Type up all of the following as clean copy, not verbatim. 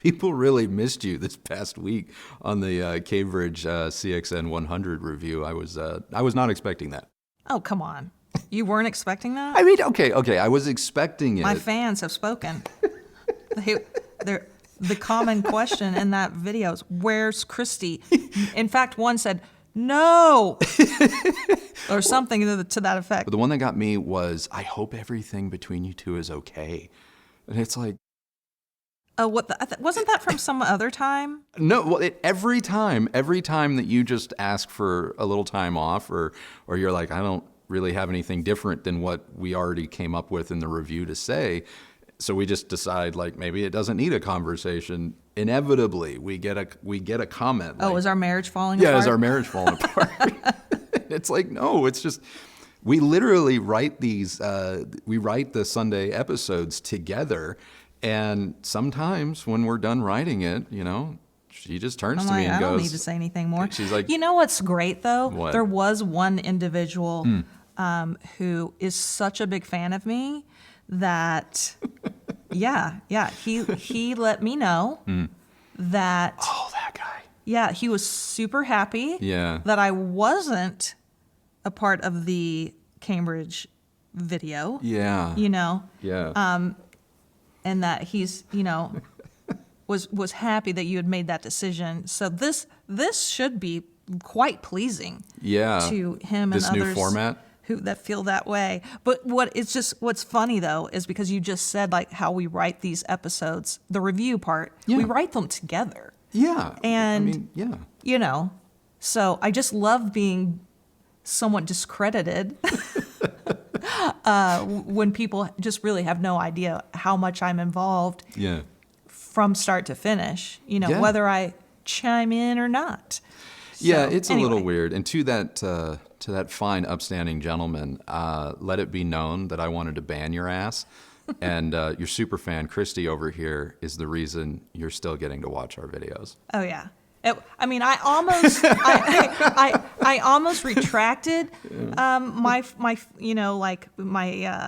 People really missed you this past week on the Cambridge CXN 100 review. I was not expecting that. Oh, come on. You weren't expecting that? I mean, okay. I was expecting it. My fans have spoken. The common question in that video is, where's KRISTI? In fact, one said, no, or something to that effect. But the one that got me was, I hope everything between you two is okay. And it's like, oh, wasn't that from some other time? no, well, every time that you just ask for a little time off, or you're like, I don't really have anything different than what we already came up with in the review to say, so we just decide, like, maybe it doesn't need a conversation. Inevitably, we get a comment. Like, oh, is our marriage falling apart? Yeah, is our marriage falling apart? It's like, no, it's just, we literally write these, we write the Sunday episodes together, and sometimes when we're done writing it, she just turns to me and goes, I don't need to say anything more. She's like, you know what's great, though? What? There was one individual who is such a big fan of me that, he let me know that. Oh, that guy. Yeah, he was super happy Yeah. that I wasn't a part of the Cambridge video. Yeah. Yeah. And that he's, was happy that you had made that decision. So this should be quite pleasing. Yeah. To him and this others new format that feel that way. But what's funny though is because you just said, like, how we write these episodes, the review part, we write them together. Yeah. And I mean, yeah. So I just love being somewhat discredited when people just really have no idea how much I'm involved. Yeah. From start to finish, whether I chime in or not. So, yeah, it's anyway. a little weird. And to that fine, upstanding gentleman, let it be known that I wanted to ban your ass. And your super fan, KRISTI, over here, is the reason you're still getting to watch our videos. Oh, yeah. I almost retracted my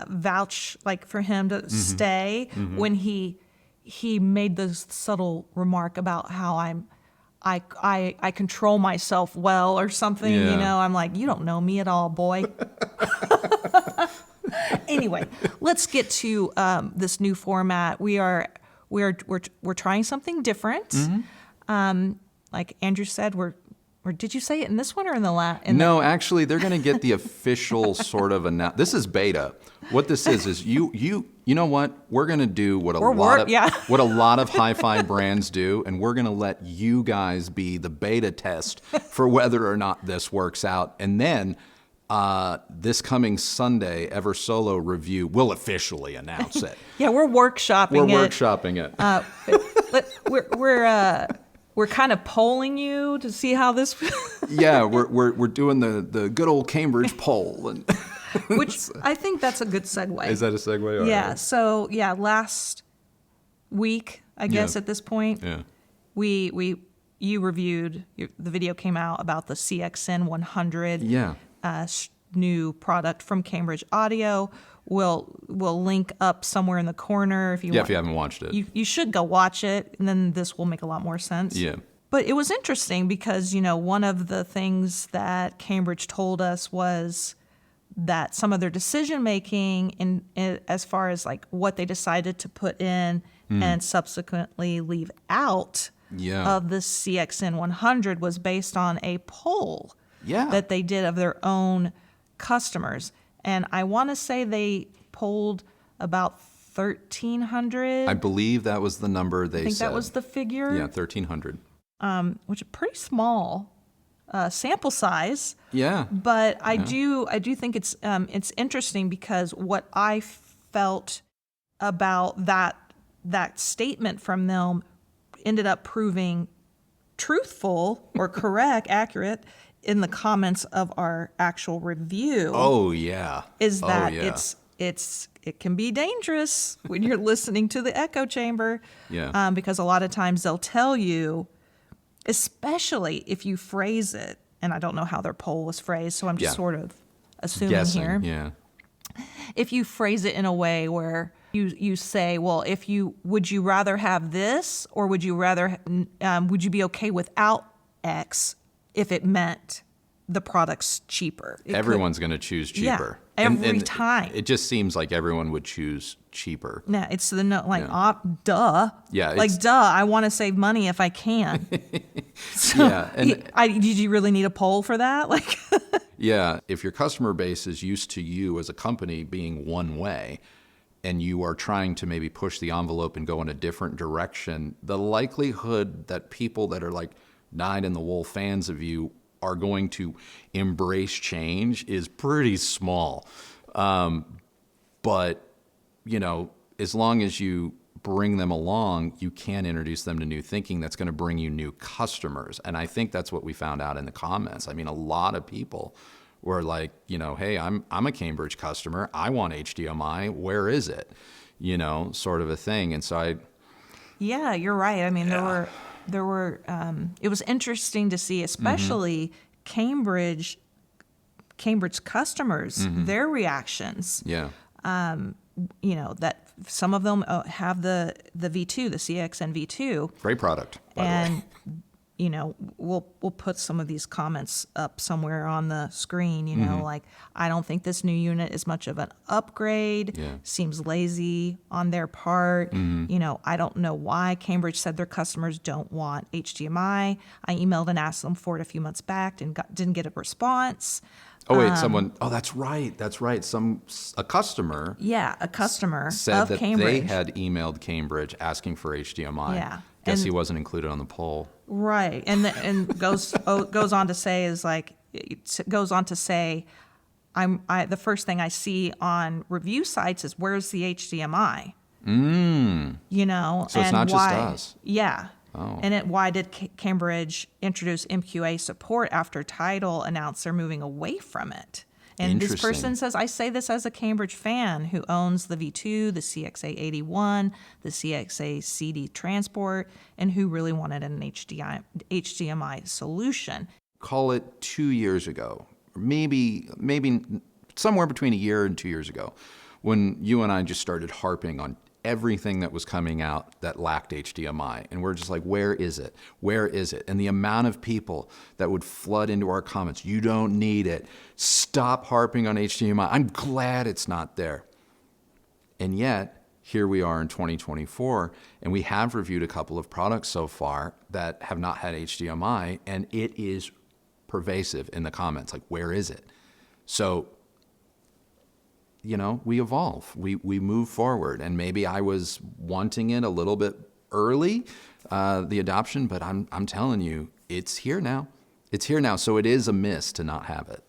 vouch, like, for him to stay when he made this subtle remark about how I control myself well or something. Yeah. I'm like, you don't know me at all, boy. Anyway, let's get to this new format. We're trying something different. Like Andrew said, or did you say it in this one or in the last? No, actually, they're going to get the official sort of this is beta. What this is you know what? We're going to do what a lot of hi-fi brands do, and we're going to let you guys be the beta test for whether or not this works out. And then this coming Sunday, Ever Solo Review will officially announce it. Yeah, we're workshopping it. We're kind of polling you to see how this. Yeah, we're doing the good old Cambridge poll, and which I think that's a good segue. Is that a segue? Yeah. Right. So last week, I guess at this point, you reviewed the video came out about the CXN 100. Yeah. New product from Cambridge Audio. We'll link up somewhere in the corner if you want. If you haven't watched it. You should go watch it, and then this will make a lot more sense. Yeah. But it was interesting because, one of the things that Cambridge told us was that some of their decision making in as far as like what they decided to put in and subsequently leave out of the CXN 100 was based on a poll that they did of their own customers. And I want to say they polled about 1,300. I believe that was the number they said. I think that was the figure. Yeah, 1,300. Which is pretty small sample size. Yeah. But I do think it's interesting because what I felt about that statement from them ended up proving truthful or correct, accurate in the comments of our actual review. Oh yeah. Is that it can be dangerous when you're listening to the echo chamber. Yeah. Because a lot of times they'll tell you, especially if you phrase it, and I don't know how their poll was phrased, so I'm just sort of assuming guessing here. Yeah. If you phrase it in a way where You say, well, would you rather have this, or would you be okay without X if it meant the product's cheaper? Everyone's going to choose cheaper. Yeah, every time. It just seems like everyone would choose cheaper. Yeah, it's duh. Yeah, duh. I want to save money if I can. So, yeah, did you really need a poll for that? Yeah, if your customer base is used to you as a company being one way, and you are trying to maybe push the envelope and go in a different direction, the likelihood that people that are like dyed-in-the-wool fans of you are going to embrace change is pretty small. But, as long as you bring them along, you can introduce them to new thinking that's going to bring you new customers. And I think that's what we found out in the comments. I mean, a lot of people were like, hey, I'm a Cambridge customer. I want HDMI. Where is it? Sort of a thing. And so Yeah, you're right. I mean, there were it was interesting to see, especially Cambridge customers, their reactions. Yeah. That some of them have the V2, the CXN V2. Great product, by the way. We'll put some of these comments up somewhere on the screen, like, I don't think this new unit is much of an upgrade. Yeah. Seems lazy on their part. I don't know why Cambridge said their customers don't want HDMI. I emailed and asked them for it a few months back and didn't get a response. Oh, wait, that's right. A customer. Yeah, a customer said of that Cambridge. they had emailed Cambridge asking for HDMI. Yeah. Guess he wasn't included on the poll. Right. And goes on to say the first thing I see on review sites is, where's the HDMI? So it's not just us. Yeah. Oh. And why did Cambridge introduce MQA support after Tidal announced they're moving away from it? And this person says, I say this as a Cambridge fan who owns the V2, the CXA81, the CXA CD transport, and who really wanted an HDMI solution. Call it 2 years ago, maybe somewhere between a year and 2 years ago, when you and I just started harping on everything that was coming out that lacked HDMI. And we're just like, where is it? Where is it? And the amount of people that would flood into our comments, you don't need it. Stop harping on HDMI. I'm glad it's not there. And yet, here we are in 2024, and we have reviewed a couple of products so far that have not had HDMI, and it is pervasive in the comments. Like, where is it? So, we evolve, we move forward, and maybe I was wanting it a little bit early, the adoption, but I'm telling you, it's here now. It's here now, so it is a miss to not have it.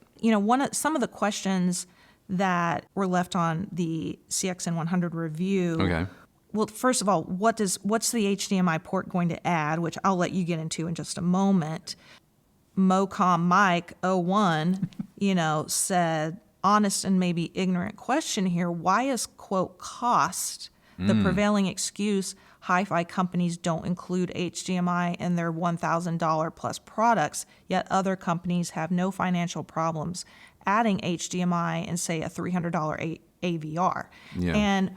Some of the questions that were left on the CXN 100 review. Okay. Well, first of all, what's the HDMI port going to add, which I'll let you get into in just a moment. Mocom Mike 01, said, honest and maybe ignorant question here. Why is, quote, cost the prevailing excuse HiFi companies don't include HDMI in their $1,000 plus products, yet other companies have no financial problems adding HDMI in, say, a $300 AVR? Yeah. And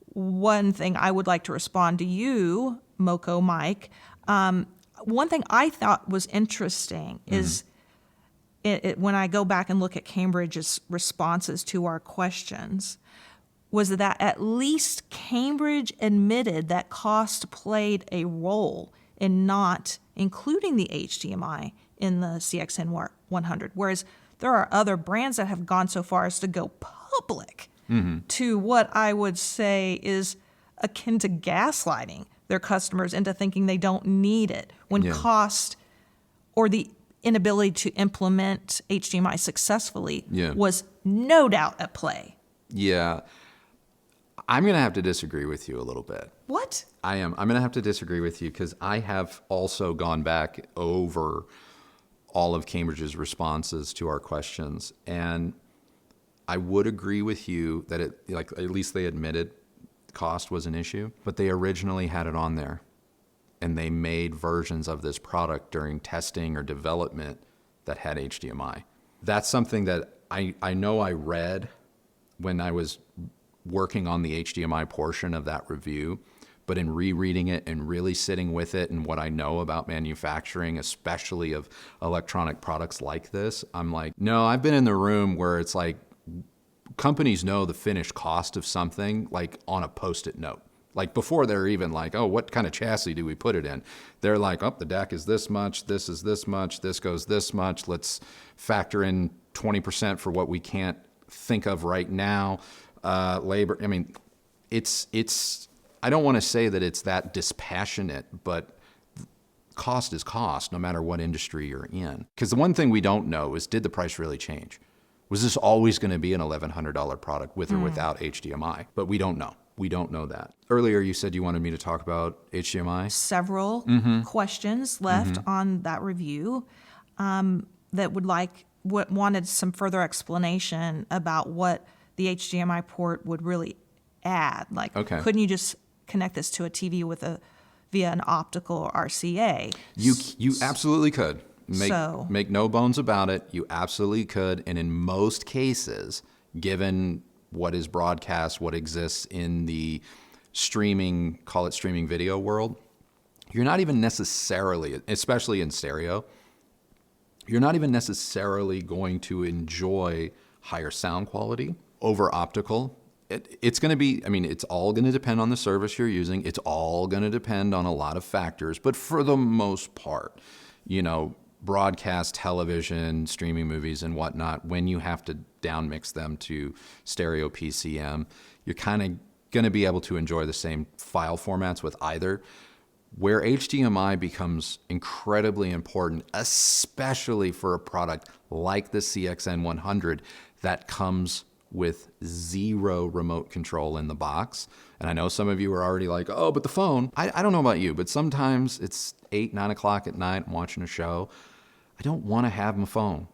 one thing I would like to respond to you, Moco Mike, one thing I thought was interesting is when I go back and look at Cambridge's responses to our questions, was that at least Cambridge admitted that cost played a role in not including the HDMI in the CXN 100, whereas there are other brands that have gone so far as to go public to what I would say is akin to gaslighting their customers into thinking they don't need it when cost or the inability to implement HDMI successfully was no doubt at play. Yeah. I'm going to have to disagree with you a little bit. What? I am. I'm going to have to disagree with you because I have also gone back over all of Cambridge's responses to our questions. And I would agree with you that at least they admitted cost was an issue, but they originally had it on there. And they made versions of this product during testing or development that had HDMI. That's something that I know I read when I was working on the HDMI portion of that review, but in rereading it and really sitting with it and what I know about manufacturing, especially of electronic products like this, I'm like, no, I've been in the room where it's like companies know the finished cost of something like on a Post-it note. Like before they're even like, oh, what kind of chassis do we put it in? They're like, oh, the deck is this much, this is this much, this goes this much. Let's factor in 20% for what we can't think of right now. Labor, I mean, it's, I don't want to say that it's that dispassionate, but cost is cost no matter what industry you're in. Because the one thing we don't know is, did the price really change? Was this always going to be an $1,100 product with or without HDMI? But we don't know. We don't know that. Earlier, you said you wanted me to talk about HDMI. Several questions left on that review that wanted some further explanation about what the HDMI port would really add. Like, couldn't you just connect this to a TV via an optical RCA? You absolutely could. Make no bones about it. You absolutely could. And in most cases, given what is broadcast, what exists in the streaming, call it streaming video world, you're not even necessarily, especially in stereo, you're not even necessarily going to enjoy higher sound quality over optical. It's going to be, I mean, it's all going to depend on the service you're using. It's all going to depend on a lot of factors. But for the most part, you know, broadcast television, streaming movies and whatnot, when you have to downmix them to stereo PCM, you're kind of going to be able to enjoy the same file formats with either. Where HDMI becomes incredibly important, especially for a product like the CXN100 that comes with 0 remote control in the box. And I know some of you are already like, oh, but the phone. I don't know about you, but sometimes it's 8, 9 o'clock at night, I'm watching a show. I don't want to have my phone.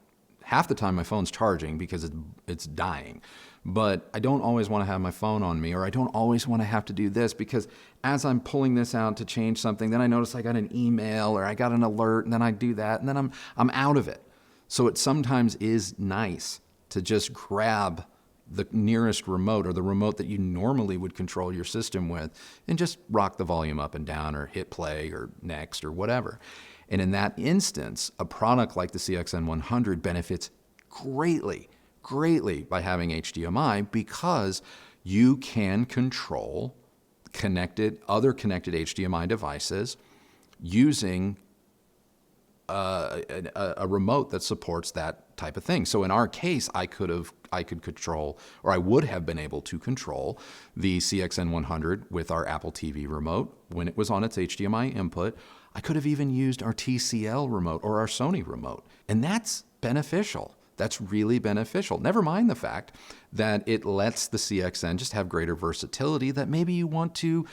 Half the time my phone's charging because it's dying. But I don't always want to have my phone on me, or I don't always want to have to do this because as I'm pulling this out to change something, then I notice I got an email or I got an alert, and then I do that, and then I'm out of it. So it sometimes is nice to just grab the nearest remote or the remote that you normally would control your system with and just rock the volume up and down or hit play or next or whatever. And in that instance, a product like the CXN100 benefits greatly by having HDMI because you can control other connected HDMI devices using a remote that supports that type of thing. So in our case, I could control, or I would have been able to control the CXN100 with our Apple TV remote when it was on its HDMI input. I could have even used our TCL remote or our Sony remote. And that's beneficial. That's really beneficial. Never mind the fact that it lets the CXN just have greater versatility, that maybe you want to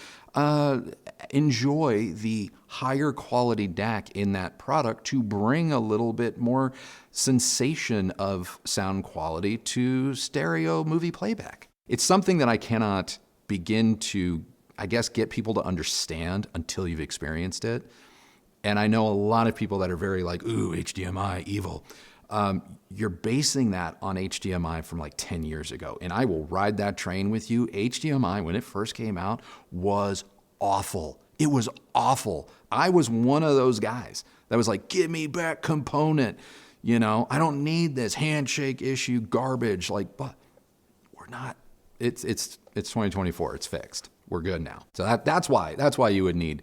enjoy the higher quality DAC in that product to bring a little bit more sensation of sound quality to stereo movie playback. It's something that I cannot begin to, I guess, get people to understand until you've experienced it. And I know a lot of people that are very like, ooh, HDMI, evil. You're basing that on HDMI from like 10 years ago. And I will ride that train with you. HDMI, when it first came out, was awful. It was awful. I was one of those guys that was like, give me back component. You know, I don't need this handshake issue garbage. Like, but we're not. It's 2024. It's fixed. We're good now. So that's why you would need,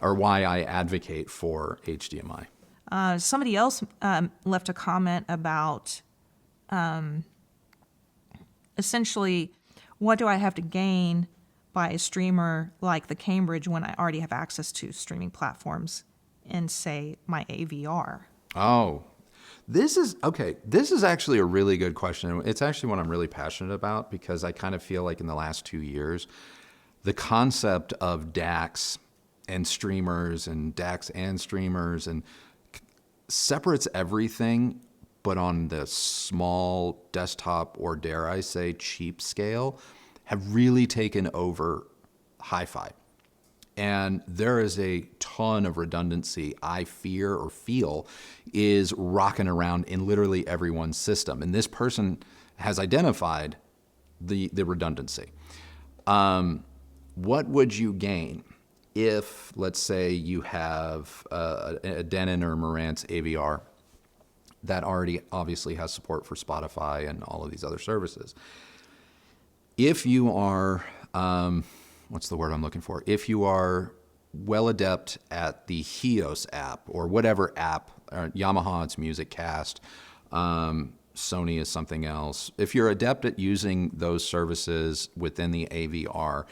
or why I advocate for HDMI. Somebody else left a comment about essentially, what do I have to gain by a streamer like the Cambridge when I already have access to streaming platforms in, say, my AVR? Oh, this is actually a really good question. It's actually what I'm really passionate about because I kind of feel like in the last 2 years, the concept of DACs and streamers and DACs and streamers and separates everything, but on the small desktop or dare I say cheap scale, have really taken over HiFi. And there is a ton of redundancy I fear or feel is rocking around in literally everyone's system. And this person has identified the redundancy. What would you gain if, let's say, you have a Denon or Marantz AVR that already obviously has support for Spotify and all of these other services? If you are, what's the word I'm looking for? If you are well adept at the HIOS app or whatever app, Yamaha, it's MusicCast, Sony is something else. If you're adept at using those services within the AVR,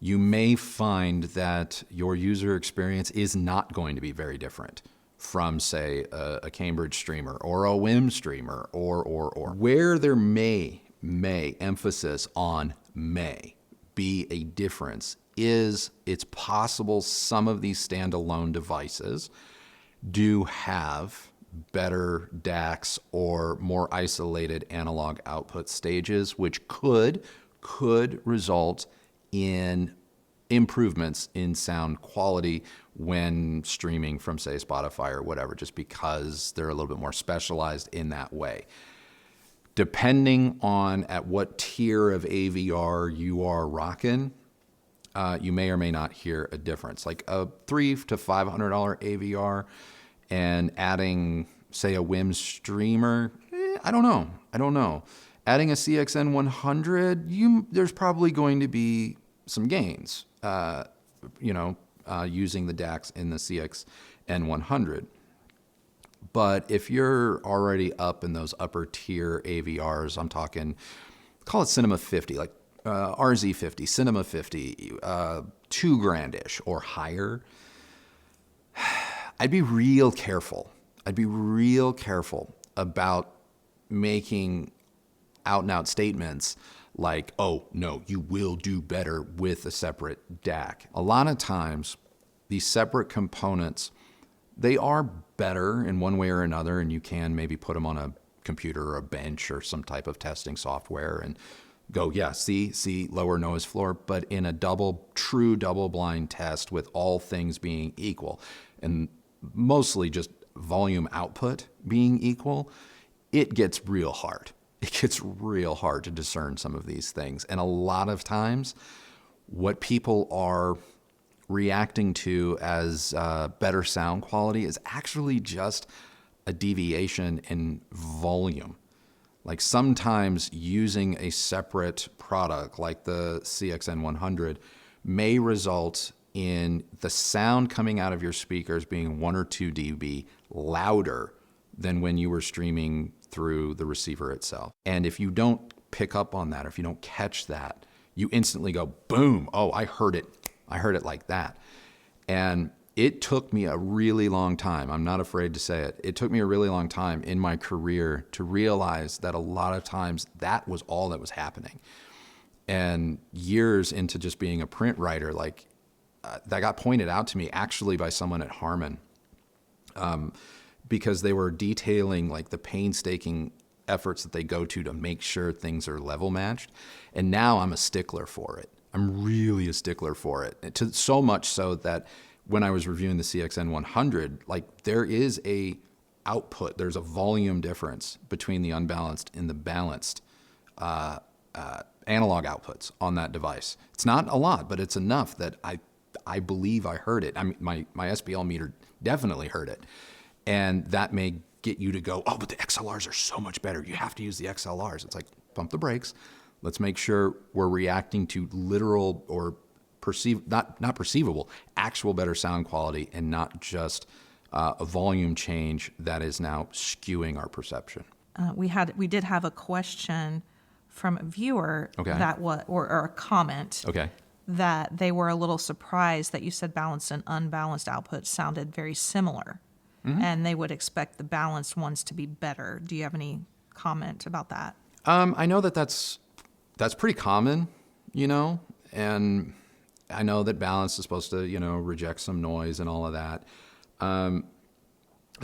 you may find that your user experience is not going to be very different from, say, a Cambridge streamer or a WIM streamer or. Where there may emphasis on may be a difference is it's possible some of these standalone devices do have better DACs or more isolated analog output stages, which could result in improvements in sound quality when streaming from, say, Spotify or whatever, just because they're a little bit more specialized in that way. Depending on at what tier of AVR you are rocking, you may or may not hear a difference. Like a $300 to $500 AVR and adding, say, a WIM streamer, I don't know. Adding a CXN 100, there's probably going to be some gains, using the DACs in the CXN 100. But if you're already up in those upper tier AVRs, I'm talking, call it Cinema 50, like RZ 50, Cinema 50, $2,000-ish or higher, I'd be real careful about making out-and-out statements like, oh, no, you will do better with a separate DAC. A lot of times, these separate components, they are better in one way or another, and you can maybe put them on a computer or a bench or some type of testing software and go, yeah, see, lower noise floor. But in a true double-blind test with all things being equal, and mostly just volume output being equal, it gets real hard. It gets real hard to discern some of these things. And a lot of times, what people are reacting to as better sound quality is actually just a deviation in volume. Like sometimes using a separate product like the CXN 100 may result in the sound coming out of your speakers being 1 or 2 dB louder than when you were streaming through the receiver itself. And if you don't pick up on that, or if you don't catch that, you instantly go, boom, oh, I heard it like that. And it took me a really long time, I'm not afraid to say it, it took me a really long time in my career to realize that a lot of times that was all that was happening. And years into just being a print writer, that got pointed out to me actually by someone at Harman, because they were detailing like the painstaking efforts that they go to make sure things are level matched. And now I'm a stickler for it. I'm really a stickler for it. So much so that when I was reviewing the CXN 100, there is a output, there's a volume difference between the unbalanced and the balanced analog outputs on that device. It's not a lot, but it's enough that I believe I heard it. I mean, my SPL meter definitely heard it. And that may get you to go, oh, but the XLRs are so much better. You have to use the XLRs. It's like, pump the brakes. Let's make sure we're reacting to literal or not perceivable, actual better sound quality, and not just a volume change that is now skewing our perception. We did have a question from a viewer or a comment that they were a little surprised that you said balanced and unbalanced output sounded very similar. Mm-hmm. And they would expect the balanced ones to be better. Do you have any comment about that? I know that's pretty common, and I know that balance is supposed to, reject some noise and all of that. A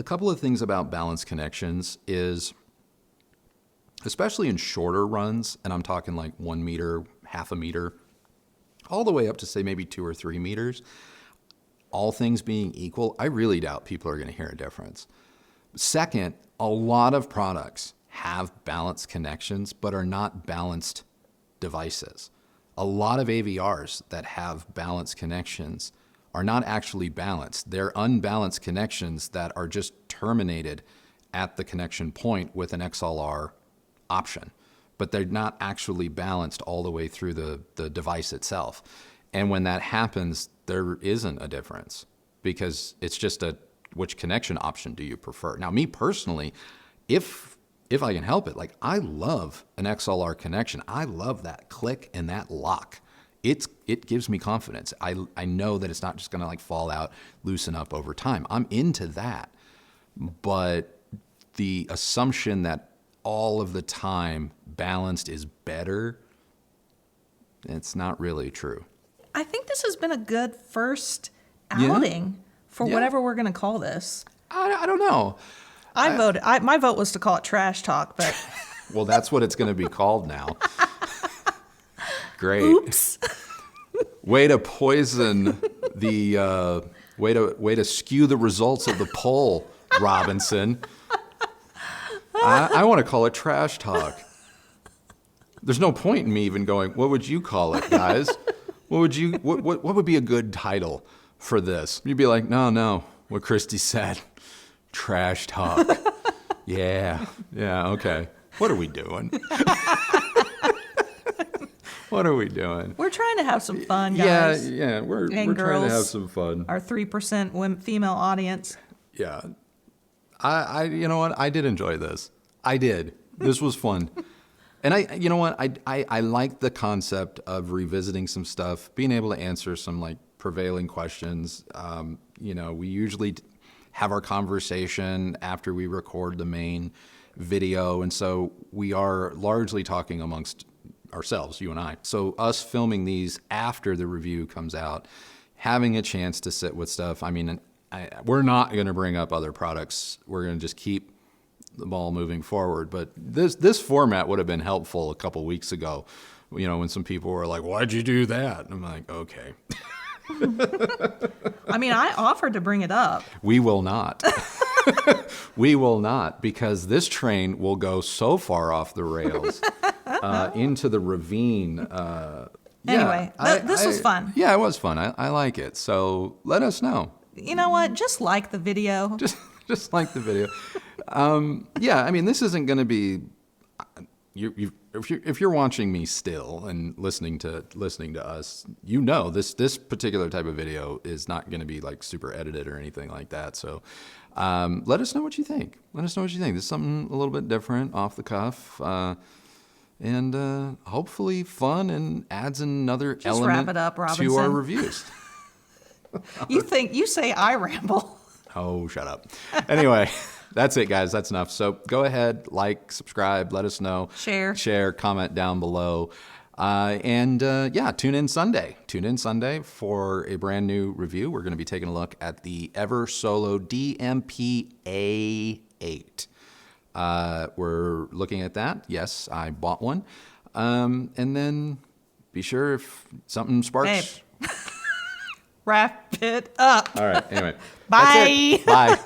couple of things about balanced connections is, especially in shorter runs, and I'm talking like 1 meter, half a meter, all the way up to say maybe 2 or 3 meters, all things being equal, I really doubt people are going to hear a difference. Second, a lot of products have balanced connections, but are not balanced devices. A lot of AVRs that have balanced connections are not actually balanced. They're unbalanced connections that are just terminated at the connection point with an XLR option, but they're not actually balanced all the way through the device itself. And when that happens, there isn't a difference because it's just which connection option do you prefer? Now, me personally, if I can help it, like I love an XLR connection. I love that click and that lock. It gives me confidence. I know that it's not just gonna like fall out, loosen up over time. I'm into that. But the assumption that all of the time balanced is better, it's not really true. I think this has been a good first outing for whatever we're gonna call this. I don't know. I voted. My vote was to call it trash talk, but well, that's what it's gonna be called now. Great. Oops. Way to poison the way to skew the results of the poll, Robinson. I want to call it trash talk. There's no point in me even going, what would you call it, guys? What would be a good title for this? You'd be like, no, what KRISTI said. Trash talk. Yeah, okay. What are we doing? What are we doing? We're trying to have some fun, guys. Yeah, we're trying to have some fun. Our 3% female audience. Yeah. I you know what? I did enjoy this. I did. This was fun. And you know what? I like the concept of revisiting some stuff, being able to answer some like prevailing questions. We usually have our conversation after we record the main video. And so we are largely talking amongst ourselves, you and I. So us filming these after the review comes out, having a chance to sit with stuff. I mean, we're not going to bring up other products. We're going to just keep the ball moving forward. But this format would have been helpful a couple weeks ago, when some people were like, why'd you do that? And I'm like, okay. I mean, I offered to bring it up. We will not. We will not, because this train will go so far off the rails into the ravine. Anyway, this was fun. Yeah, it was fun. I like it. So let us know. You know what? Just like the video. Just like the video. I mean, this isn't going to be. If you're watching me still and listening to us, this particular type of video is not going to be like super edited or anything like that. So let us know what you think. This is something a little bit different, off the cuff, and hopefully fun, and adds another element wrap it up, Robinson, to our reviews. You say I ramble. Oh, shut up. Anyway. That's it, guys. That's enough. So go ahead, like, subscribe, let us know. Share, comment down below. Tune in Sunday. Tune in Sunday for a brand new review. We're going to be taking a look at the Ever Solo DMP A8. We're looking at that. Yes, I bought one. And then be sure if something sparks. Babe. Wrap it up. All right. Anyway. Bye. Bye.